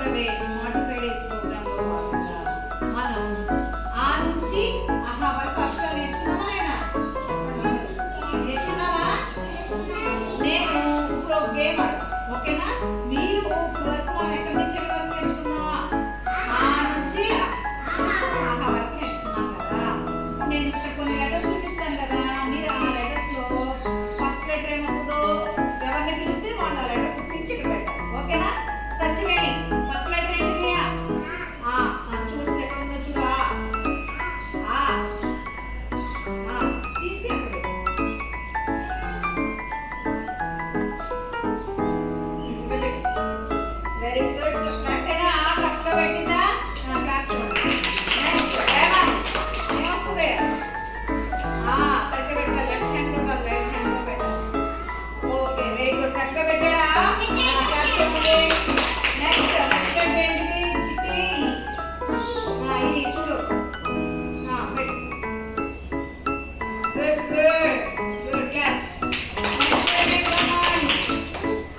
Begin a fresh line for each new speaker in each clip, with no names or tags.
Pravesh modified AC programme లో భాగంగా మనం ఆ నుంచి ఆహా వరకు అక్షరాలు నేర్చుకున్నామా లేదా? నేర్చుకున్నావా? నేను ఇప్పుడు ఒక గేమ్ ఆడతాను, ఓకేనా? మీరు ఇప్పుడు వరకు మనం ఎక్కడి నుంచి ఎక్కడి వరకు నేర్చుకున్నావా? ఆ నుంచి ఆహా వరకు నేర్చుకున్నాం కదా. నేను ఇక్కడ కొన్ని లెటర్స్ చూపిస్తాను కదా, మీరు ఆ లెటర్స్ లో ఫస్ట్ లెటర్ ఏమవుతుందో ఎవరిని పిలిస్తే వాళ్ళు ఆ లెటర్ గుర్తించి ఇక్కడ పెట్టాలి, ఓకేనా? సత్యవేణి ఫస్ట్ లెటర్ ఏంటిది? చూసి ఎక్కడ ఉందో చూడు. తీసి అక్కడ వెరీ గుడ్. కరెక్టేనా? కరెక్ట్ గా పెట్టిందా? నెక్స్ట్ ఏమొస్తుంది? సరిగ్గా పెట్టాలి. లెఫ్ట్ హ్యాండ్ తో కాదు, రైట్ హ్యాండ్ తో పెట్టాలి. Okay, very good. కరెక్ట్ గా పెట్టాడా? నెక్స్ట్ నెక్స్ట్ ఏంటిది? చిట్టి. ఇది చూడు. పెట్టు. Good good good class.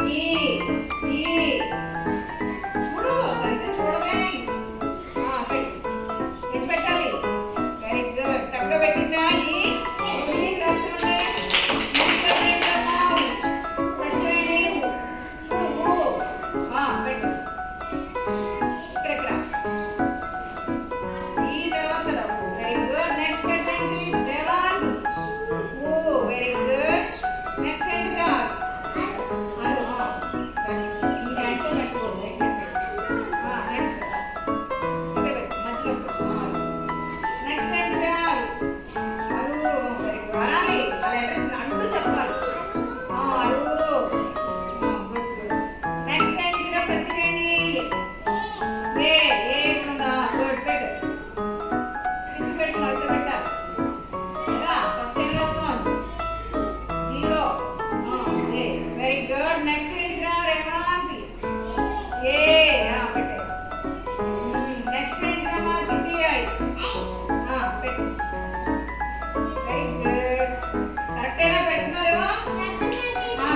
Next చూడు, సరిగ్గా చూడమే. పెట్టు. ఎటు పెట్టాలి? Very good. కరెక్ట్గా పెట్టిందా? సత్యవేణి చూడు. పెట్టు. ఇక్కడెక్కడ? ఈ తర్వాత కదా. Very good. నెక్స్ట్ ఏంటి? శ్రేవాన్. Very good. నెక్స్ట్ ఏంటిరా? ఈ హ్యాండ్ తో పెట్టుకో. నెక్స్ట్ ఇక్కడ పెట్టు, మధ్యలో పెట్టు. నెక్స్ట్ ఏంటిరా? Very good. అనాలి, ఆ లెటర్ అంటూ చెప్పాలి. Good good. నెక్స్ట్ ఏంటిరా సత్యవేణి? ఏముందా? గుడ్. పెట్టు. ఇక్కడ పెట్టు, ఇక్కడ పెట్టాలి కదా. ఫస్ట్ ఏం రాస్తాం? జీరో. Very good. నెక్స్ట్ ఏంటిరా? రేవాంతి. పెట్టే. నెక్స్ట్ ఏంటిదమ్మా? చిట్టి. పెట్టు. Very good. కరెక్టేనా పెడుతున్నారు?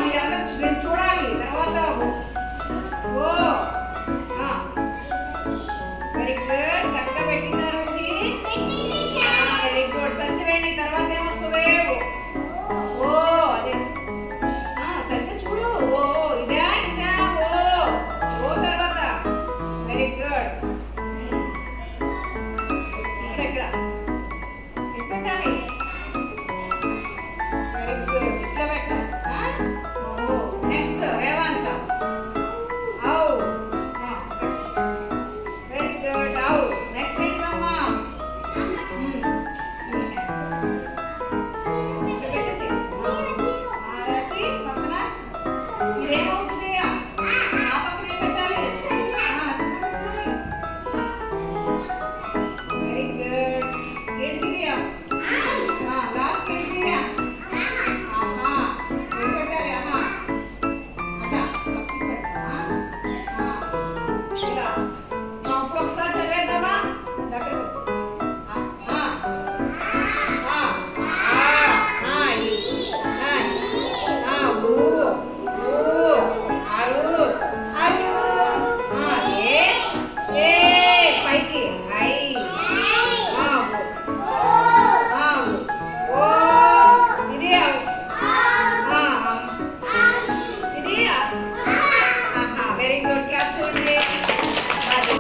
మీరందరూ చూడాలి తర్వాత. Very good. కరెక్ట్గా పెట్టినారు. Very good. సత్యవేణి తర్వాత ఏమొస్తుంది? అదే సరిగ్గా చూడు. ఇదా ఇదా? ఓ తర్వాత. Very good. ఇక్కడ ఎక్కడ పెట్టాలి? Very good. ఇట్లా పెట్టాలి. Next Revanth. Very good. Next ఏంటమ్మా? ఇక్కడ పెట్టేసి రాసి పక్కన ఇదేమో